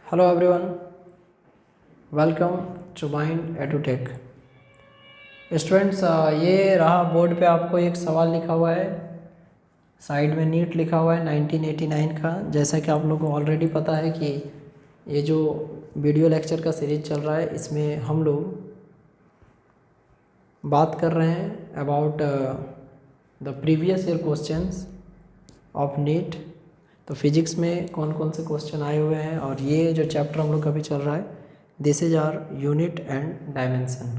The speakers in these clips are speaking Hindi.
Hello everyone, welcome to Mind Edutech. Students, ये रहा बोर्ड पे आपको एक सवाल लिखा हुआ है, साइड में नीट लिखा हुआ है 1989 का। जैसा कि आप लोगों को ऑलरेडी पता है कि ये जो वीडियो लेक्चर का सीरीज चल रहा है, इसमें हम लोग बात कर रहे हैं about the previous year questions of NEET. तो फिजिक्स में कौन कौन से क्वेश्चन आए हुए हैं, और ये जो चैप्टर हम लोग का भी चल रहा है, this is our unit and dimension.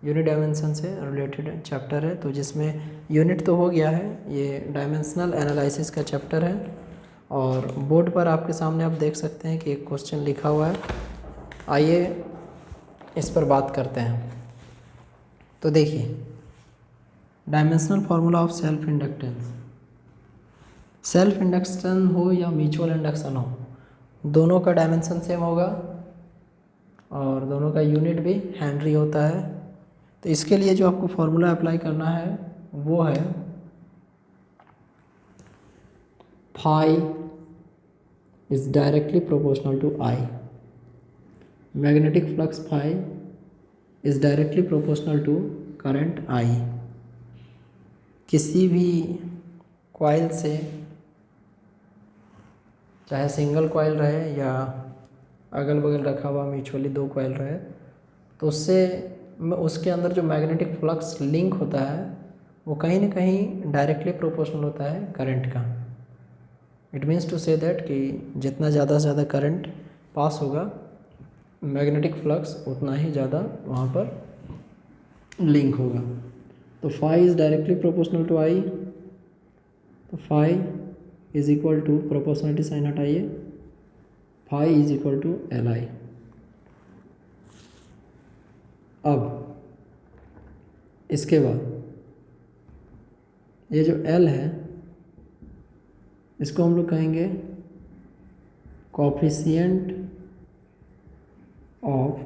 Unit dimension से रिलेटेड चैप्टर है, तो जिसमें यूनिट तो हो गया है, ये डायमेंशनल एनालिसिस का चैप्टर है। और बोर्ड पर आपके सामने आप देख सकते हैं कि एक क्वेश्चन लिखा हुआ है। आइए इस पर बात करते हैं। तो देखिए, dimensional formula of self inductance. Self induction हो या म्यूचुअल इंडक्शन हो, दोनों का डायमेंशन सेम होगा और दोनों का यूनिट भी हेनरी होता है। तो इसके लिए जो आपको फार्मूला अप्लाई करना है वो है phi is directly proportional to I. Magnetic flux phi is directly proportional to current I. किसी भी कॉइल से, चाहे सिंगल कॉइल रहे या अगल बगल रखा हुआ म्यूचुअली दो कॉइल रहे, तो उसके अंदर जो मैग्नेटिक फ्लक्स लिंक होता है वो कहीं ना कहीं डायरेक्टली प्रोपोर्शनल होता है करंट का। It means to say that कि जितना ज़्यादा से ज़्यादा करंट पास होगा, मैग्नेटिक फ्लक्स उतना ही ज़्यादा वहाँ पर लिंक होगा। तो phi is directly proportional to I, तो phi is equal to proportionality sign हटाइए, phi is equal to L I. अब इसके बाद ये जो L है, इसको हम लोग कहेंगे कोफिशिएंट ऑफ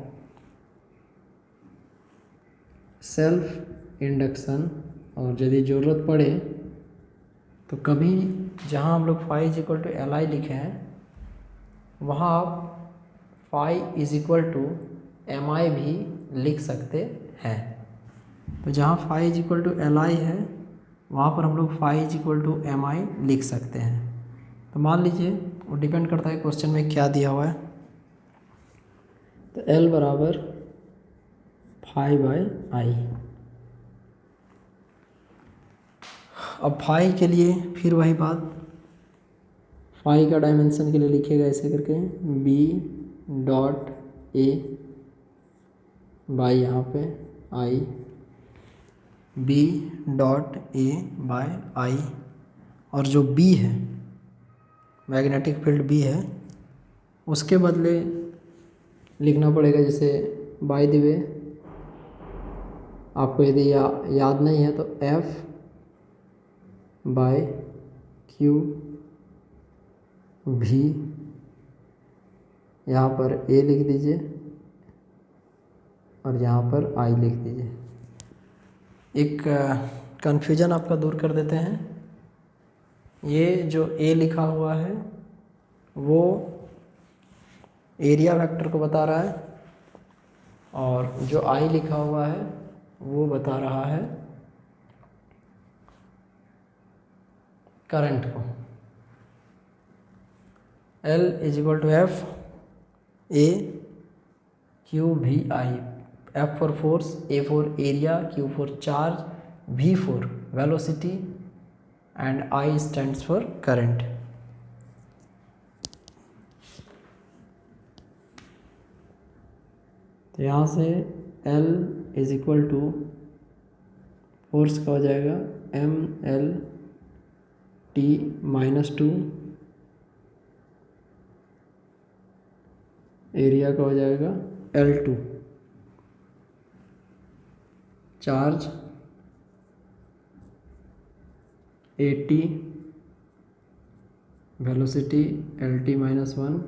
सेल्फ इंडक्शन। और यदि ज़रूरत पड़े तो कभी जहाँ हम लोग phi is equal to L I लिखे हैं, वहाँ आप phi is equal to M I भी लिख सकते हैं। तो जहाँ phi is equal to L I है, वहाँ पर हम लोग phi is equal to M I लिख सकते हैं। तो मान लीजिए, वो डिपेंड करता है क्वेश्चन में क्या दिया हुआ है। तो एल बराबर फाई बाई आई। अब फाई के लिए फिर वही बात, फाई का डायमेंशन के लिए लिखिएगा ऐसे करके बी डॉट ए बाई यहाँ पे आई, बी डॉट ए बाय आई। और जो बी है, मैग्नेटिक फील्ड बी है, उसके बदले लिखना पड़ेगा जैसे बाय द वे। आपको यदि याद नहीं है तो एफ बाय क्यू भी, यहाँ पर ए लिख दीजिए और यहाँ पर आई लिख दीजिए। एक कन्फ्यूजन आपका दूर कर देते हैं। ये जो ए लिखा हुआ है वो एरिया वेक्टर को बता रहा है, और जो आई लिखा हुआ है वो बता रहा है करंट को। L is equal to F A Q V I. F for force, A for area, Q for charge, V for velocity and I stands for current. तो यहाँ से L is equal to force का हो जाएगा M L T minus two, area का हो जाएगा L2, charge 80, velocity LT minus 1,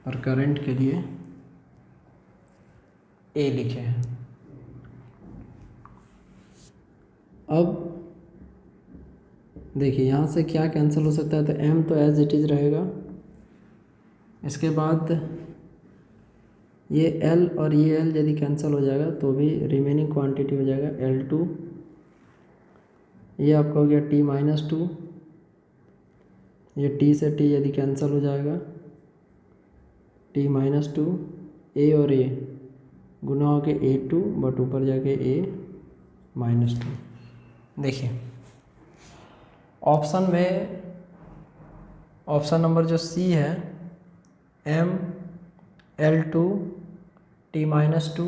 और करंट के लिए A लिखे हैं। अब देखिए, यहाँ से क्या कैंसिल हो सकता है, तो M तो एज इट इज़ रहेगा, इसके बाद ये L और ये L यदि कैंसिल हो जाएगा तो भी रिमेनिंग क्वांटिटी हो जाएगा L2। ये आपका हो गया T-2। ये T से T यदि कैंसिल हो जाएगा T-2। A और A गुना हो के A2 बट ऊपर जाके A-2। देखिए ऑप्शन में ऑप्शन नंबर जो C है ML2 T-2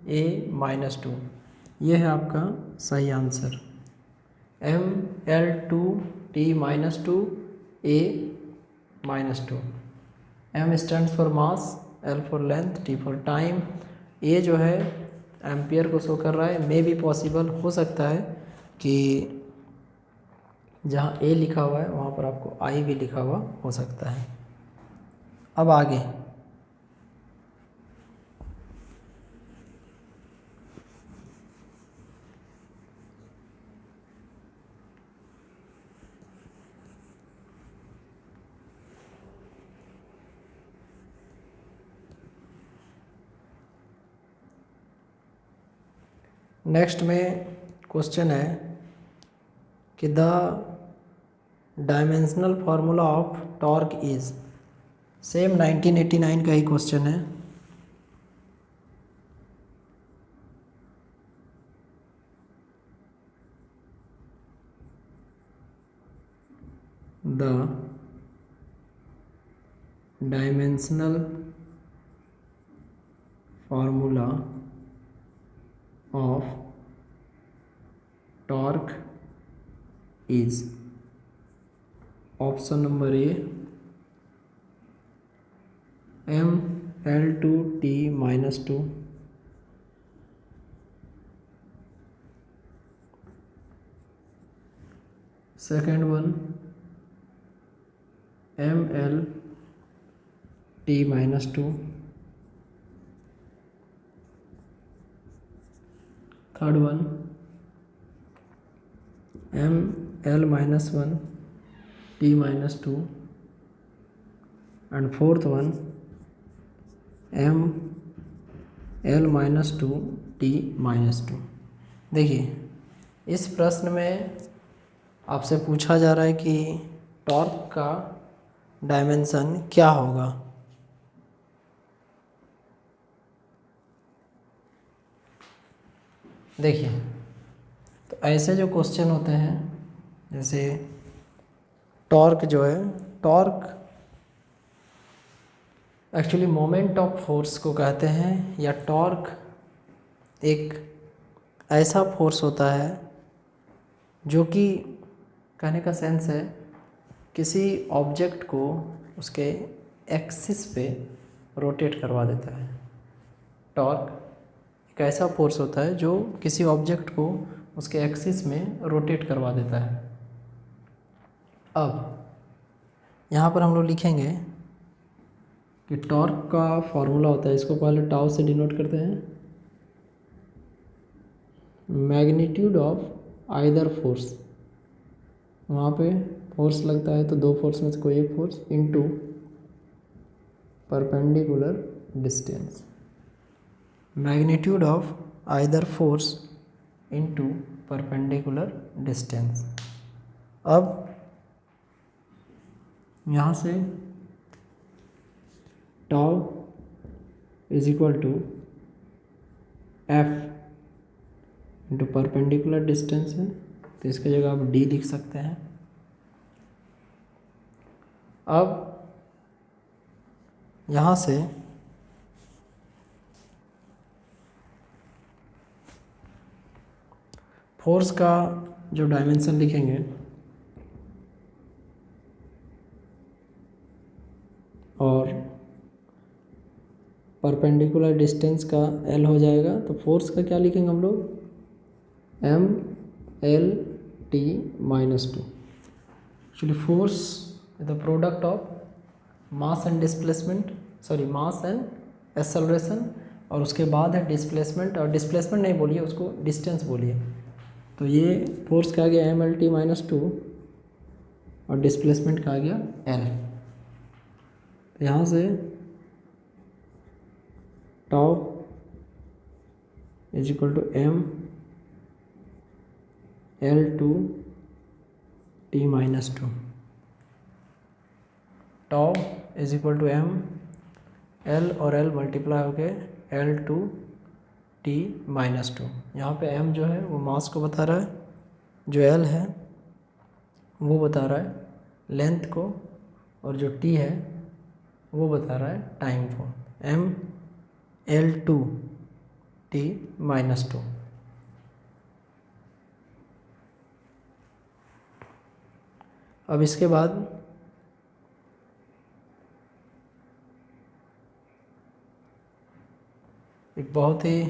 A-2, ये है आपका सही answer. ML2 T-2 A-2। M stands for mass, L for length, T for time. ये जो है एम्पियर को शो कर रहा है। मे भी पॉसिबल हो सकता है कि जहाँ A लिखा हुआ है वहाँ पर आपको I भी लिखा हुआ हो सकता है। अब आगे नेक्स्ट में क्वेश्चन है कि the dimensional formula of torque is. Same 1989 का ही क्वेश्चन है। The dimensional formula of torque is. Option number A ML2T-2। Second one ML T-2। Third one ML-1 T-2 and fourth one ML-2 T-2। देखिए इस प्रश्न में आपसे पूछा जा रहा है कि टॉर्क का डायमेंशन क्या होगा। देखिए तो ऐसे जो क्वेश्चन होते हैं, जैसे टॉर्क जो है, torque actually moment of force को कहते हैं, या टॉर्क एक ऐसा फोर्स होता है जो कि कहने का सेंस है किसी ऑब्जेक्ट को उसके एक्सिस पे रोटेट करवा देता है। टॉर्क एक ऐसा फोर्स होता है जो किसी ऑब्जेक्ट को उसके एक्सिस में रोटेट करवा देता है। अब यहाँ पर हम लोग लिखेंगे कि टॉर्क का फॉर्मूला होता है, इसको पहले टाउ से डिनोट करते हैं, मैग्नीट्यूड ऑफ आइदर फोर्स। वहाँ पे फोर्स लगता है तो दो फोर्स में से कोई एक force into perpendicular distance. Magnitude of either force into perpendicular distance. अब यहाँ से tau is equal to F into perpendicular distance है, तो इसकी जगह आप डी लिख सकते हैं। अब यहाँ से फोर्स का जो डायमेंशन लिखेंगे, और परपेंडिकुलर डिस्टेंस का एल हो जाएगा, तो फोर्स का क्या लिखेंगे हम लोग, ML-T-2। Actually force is the product of mass and displacement, sorry mass and acceleration, और उसके बाद है डिस्प्लेसमेंट, और डिस्प्लेसमेंट नहीं बोलिए उसको, डिस्टेंस बोलिए। तो ये फोर्स का आ गया ML-T-2 और डिस्प्लेसमेंट का आ गया L। यहाँ से tau is equal to M L2 T minus 2, tau is equal to M L और L मल्टीप्लाई हो गए L2 T माइनस 2। यहाँ पे m जो है वो मास को बता रहा है, जो L है वो बता रहा है लेंथ को, और जो T है वो बता रहा है टाइम को। m L2 T minus 2। अब इसके बाद एक बहुत ही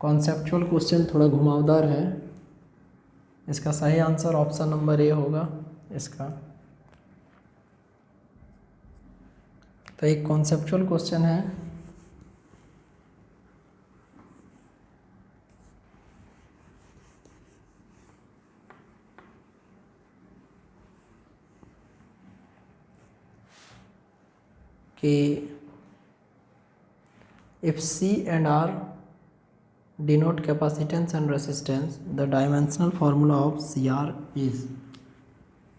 कॉन्सेप्चुअल क्वेश्चन, थोड़ा घुमावदार है। इसका सही आंसर ऑप्शन नंबर ए होगा इसका। तो एक कॉन्सेप्चुअल क्वेश्चन है, कि if C and R denote capacitance and resistance, the dimensional formula of CR is।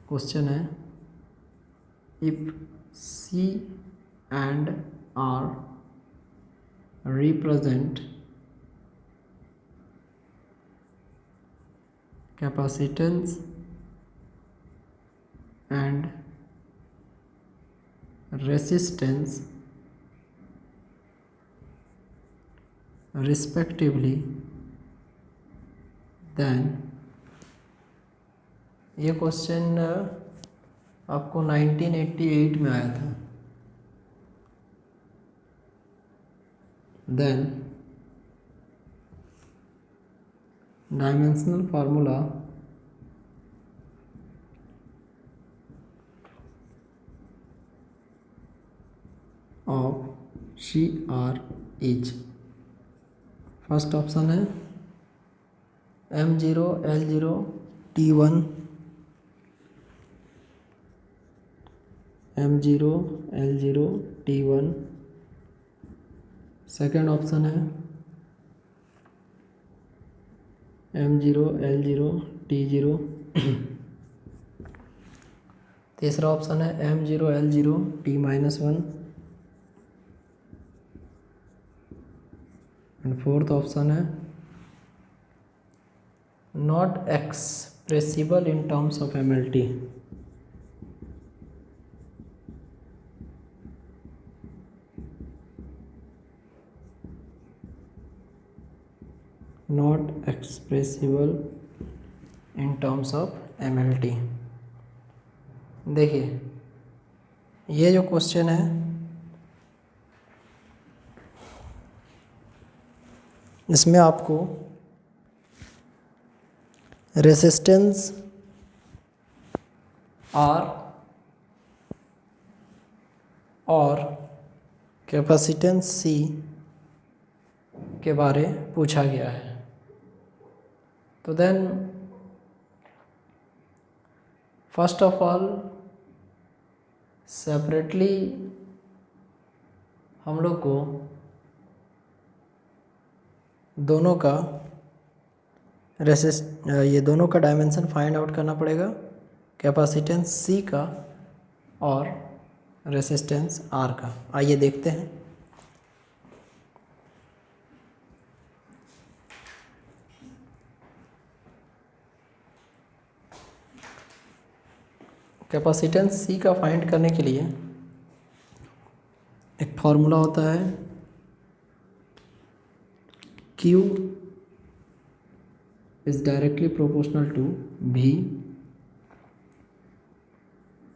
Question है if C and R represent capacitance and resistance respectively, then ये क्वेश्चन आपको 1988 में आया था। Then dimensional formula of CR is. First option है M0 L0 T1, M0 L0 T1। Second option है M0 L0 T0। तीसरा ऑप्शन है M0 L0 T minus 1। And fourth option है not expressible in terms of MLT। Not expressible in terms of MLT। देखिए ये जो क्वेश्चन है इसमें आपको रेसिस्टेंस R और कैपेसिटेंस C के बारे पूछा गया है। तो then first of all separately हम लोग को दोनों का ये दोनों का डायमेंशन फाइंड आउट करना पड़ेगा, कैपेसिटेंस C का और रेसिस्टेंस R का। आइए देखते हैं। कैपेसिटेंस C का फाइंड करने के लिए एक फॉर्मूला होता है Q is directly proportional to V,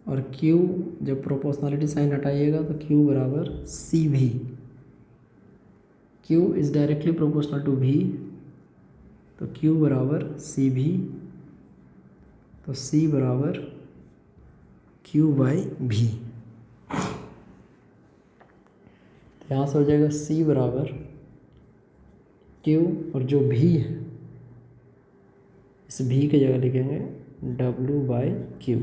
और Q जब प्रोपोर्शनलिटी साइन हटाइएगा तो Q बराबर CV। Q is directly proportional to V, तो Q बराबर CV, तो C बराबर Q बाई V। यहाँ से हो जाएगा C बराबर Q, और जो V है इस V की जगह लिखेंगे W by Q।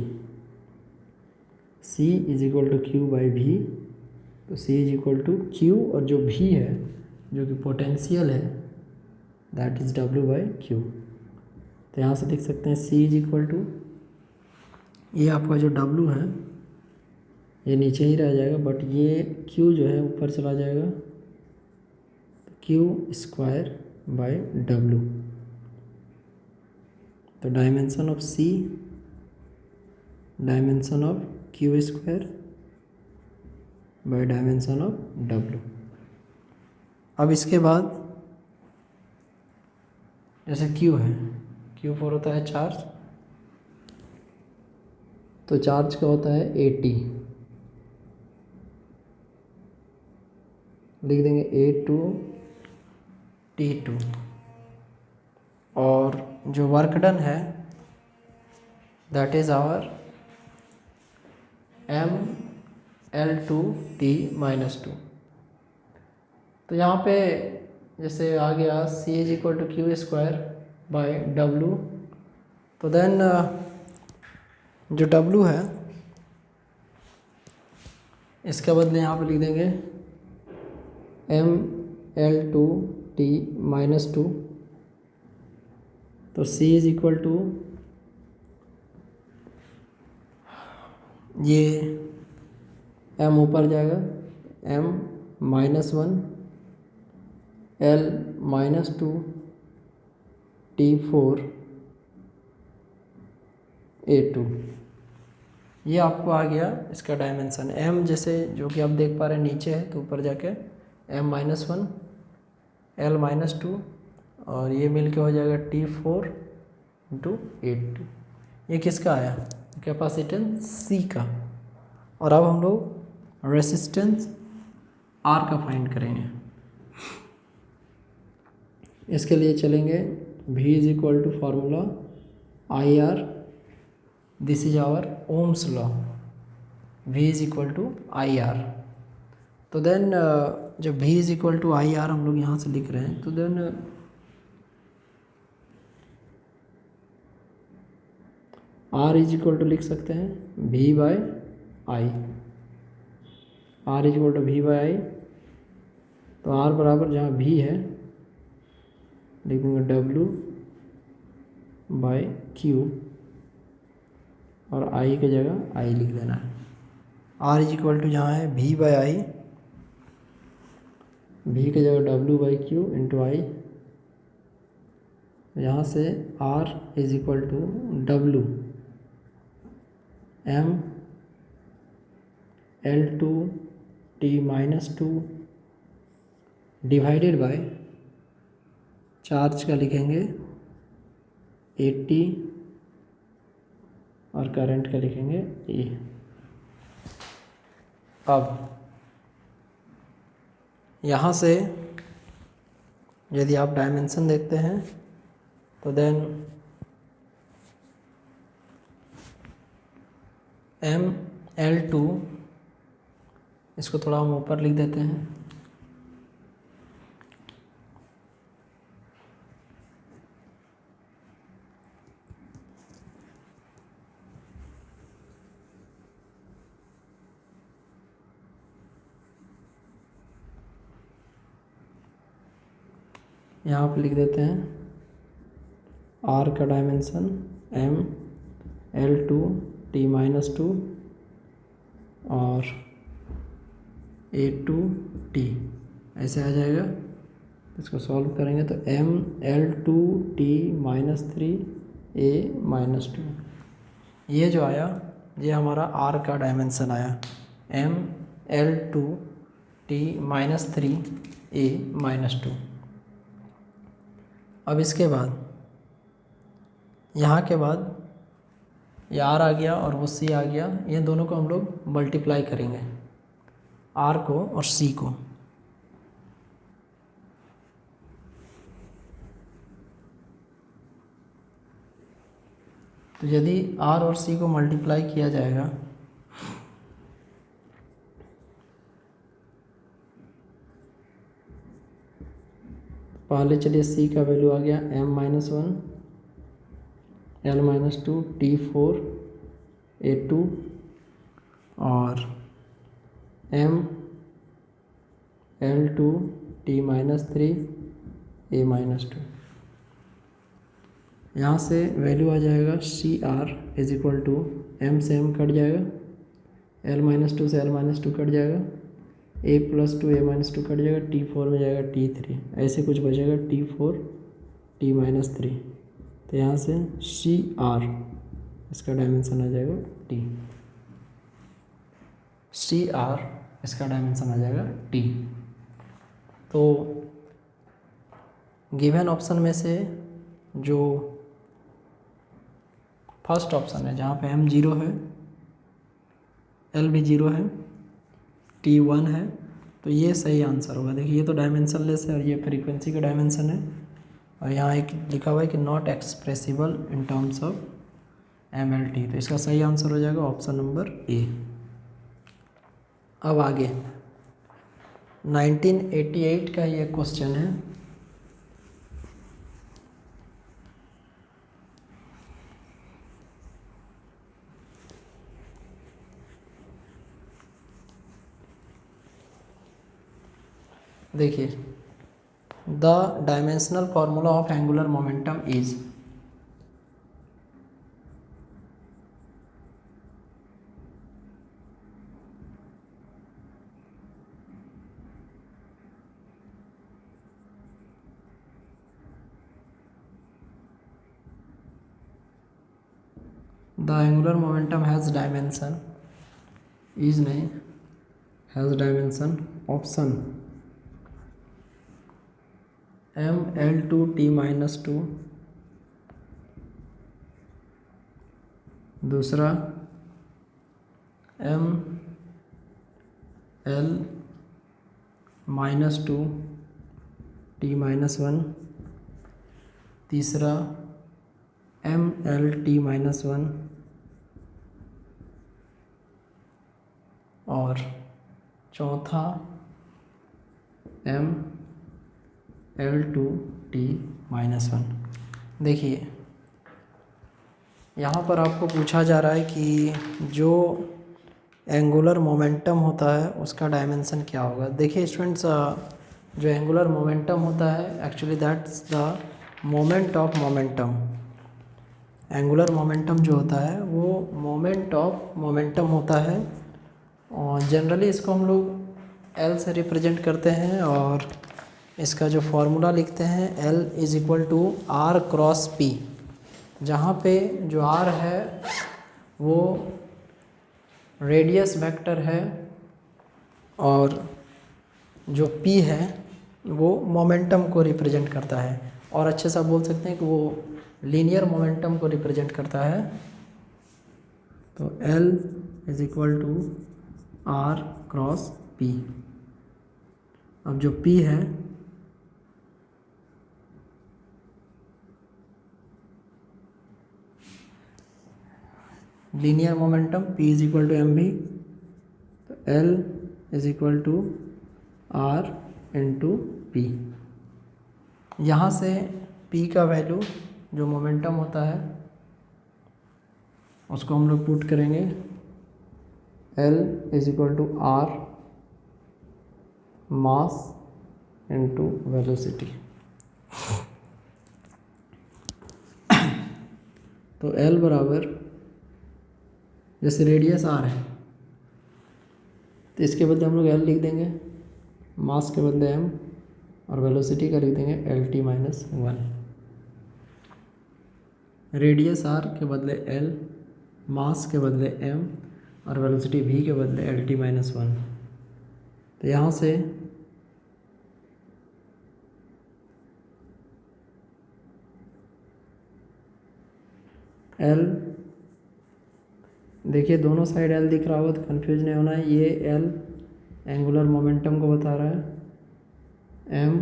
C is equal to Q by V, तो C is equal to Q और जो भी है जो कि पोटेंशियल है that is W by Q. तो यहाँ से लिख सकते हैं C इज इक्वल टू, ये आपका जो W है ये नीचे ही रह जाएगा, बट ये Q जो है ऊपर चला जाएगा, क्यू स्क्वायर बाई W। तो dimension of C, dimension of Q square by dimension of W। अब इसके बाद जैसे Q है, Q4 होता है चार्ज, तो चार्ज का होता है 80, लिख देंगे A2 T2, और जो वर्क डन है दैट इज़ आवर ML2T-2। तो यहाँ पे जैसे आ गया C is equal to Q square by W, तो देन जो W है इसके बदले यहाँ पे लिख देंगे ML2T-2। तो C इज इक्वल टू, ये M ऊपर जाएगा, M-1 L-2 T4 A2, ये आपको आ गया इसका डायमेंशन। M जैसे जो कि आप देख पा रहे हैं नीचे है, तो ऊपर जाके M-1 L-2 और ये मिल के हो जाएगा T4 इंटू 8। ये किसका आया? कैपेसिटेंस C का। और अब हम लोग रेसिस्टेंस R का फाइंड करेंगे। इसके लिए चलेंगे V is equal to formula IR, this is our Ohm's law, V is equal to IR। तो देन जब V is equal to IR हम लोग यहाँ से लिख रहे हैं, तो then R is equal to लिख सकते हैं V by I, R is equal to V by I. तो R बराबर जहाँ V है लिख देंगे W बाई क्यू, और I की जगह I लिख देना है। R इज इक्वल टू जहाँ है V बाई आई, V की जगह W by Q into I. यहाँ से R is equal to W ML2T-2 divided by charge का लिखेंगे 80 और करंट का लिखेंगे E। अब यहाँ से यदि आप डायमेंशन देखते हैं तो देन ML2, इसको थोड़ा हम ऊपर लिख देते हैं, यहाँ पे लिख देते हैं R का डायमेंशन ML2T-2 और A2T ऐसे आ जाएगा। इसको सॉल्व करेंगे तो ML2T-3A-2, ये जो आया ये हमारा R का डायमेंशन आया, ML2T-3A-2। अब इसके बाद यहाँ के बाद ये R आ गया और वो C आ गया, ये दोनों को हम लोग मल्टीप्लाई करेंगे, R को और C को। तो यदि R और C को मल्टीप्लाई किया जाएगा पहले चलिए C का वैल्यू आ गया M-1 L-2 T4 A2 और m L2 T-3 A-2। यहाँ से वैल्यू आ जाएगा CR is equal to m से m कट जाएगा, L-2 से L-2 कट जाएगा, A+2 A-2 कट जाएगा, T4 में जाएगा T3, ऐसे कुछ बचेगा T4 T-3। तो यहाँ से CR इसका डायमेंशन आ जाएगा T, CR इसका डायमेंशन आ जाएगा T। तो गिवन ऑप्शन में से जो फर्स्ट ऑप्शन है जहाँ पे m 0 है, L भी 0 है, T 1 है, तो ये सही आंसर होगा। देखिए ये तो डायमेंशनलेस है और ये फ्रीक्वेंसी का डायमेंशन है, और यहाँ एक लिखा हुआ है कि not expressible in terms of MLT, तो इसका सही आंसर हो जाएगा ऑप्शन नंबर A। अब आगे 1988 का ये क्वेश्चन है। देखिए, the dimensional formula of angular momentum is, the angular momentum has dimension, is नहीं, has dimension, option ML2 T-2, दूसरा ML-2 T-1, तीसरा ML-T-1, और चौथा ML2 T-1। देखिए यहाँ पर आपको पूछा जा रहा है कि जो एंगुलर मोमेंटम होता है उसका डायमेंशन क्या होगा। देखिए स्टूडेंट्स, जो एंगुलर मोमेंटम होता है actually that's the moment of momentum. Angular momentum जो होता है वो मोमेंट ऑफ मोमेंटम होता है, और जनरली इसको हम लोग L से रिप्रेजेंट करते हैं, और इसका जो फॉर्मूला लिखते हैं L is equal to R cross P, जहाँ पे जो R है वो रेडियस वेक्टर है और जो P है वो मोमेंटम को रिप्रेजेंट करता है, और अच्छे से आप बोल सकते हैं कि वो लीनियर मोमेंटम को रिप्रेजेंट करता है। तो L is equal to R cross P। अब जो P है linear momentum, P is equal to mv, तो L is equal to R into P। यहाँ से P का वैल्यू जो मोमेंटम होता है उसको हम लोग पुट करेंगे, L is equal to R mass into velocity. तो L बराबर, जैसे रेडियस R है तो इसके बदले हम लोग L लिख देंगे, मास के बदले M, और वेलोसिटी का लिख देंगे LT-1। रेडियस R के बदले L, मास के बदले M, और वेलोसिटी V के बदले LT-1। तो यहाँ से L, देखिए दोनों साइड L दिख रहा होगा तो कंफ्यूज नहीं होना है, ये L एंगुलर मोमेंटम को बता रहा है, M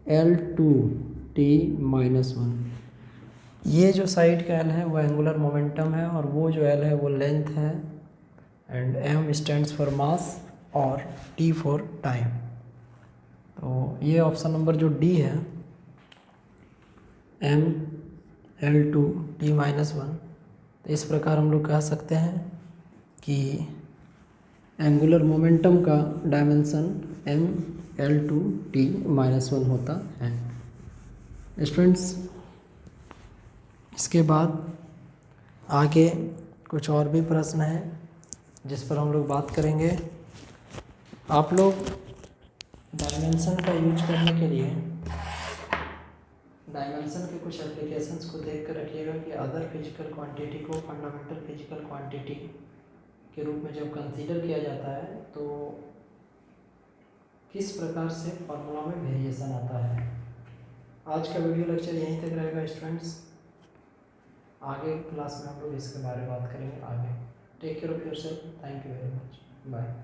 L2 T-1। ये जो साइड का L है वो एंगुलर मोमेंटम है, और वो जो L है वो लेंथ है, and M stands for mass और T फॉर टाइम। तो ये ऑप्शन नंबर जो D है, ML2 T-1, तो इस प्रकार हम लोग कह सकते हैं कि एंगुलर मोमेंटम का डायमेंशन mL/T-1 होता है। स्टूडेंट्स, इसके बाद आगे कुछ और भी प्रश्न हैं जिस पर हम लोग बात करेंगे। आप लोग डायमेंशन का यूज करने के लिए डायमेंशन के कुछ एप्लीकेशंस को देख कर रखिएगा कि अदर फिजिकल क्वांटिटी को फंडामेंटल फिजिकल क्वांटिटी के रूप में जब कंसीडर किया जाता है तो किस प्रकार से फॉर्मूला में वेरिएशन आता है। आज का वीडियो लेक्चर यहीं तक रहेगा स्टूडेंट्स। आगे क्लास में हम लोग इसके बारे में बात करेंगे आगे। Take care of yourself. Thank you very much. Bye.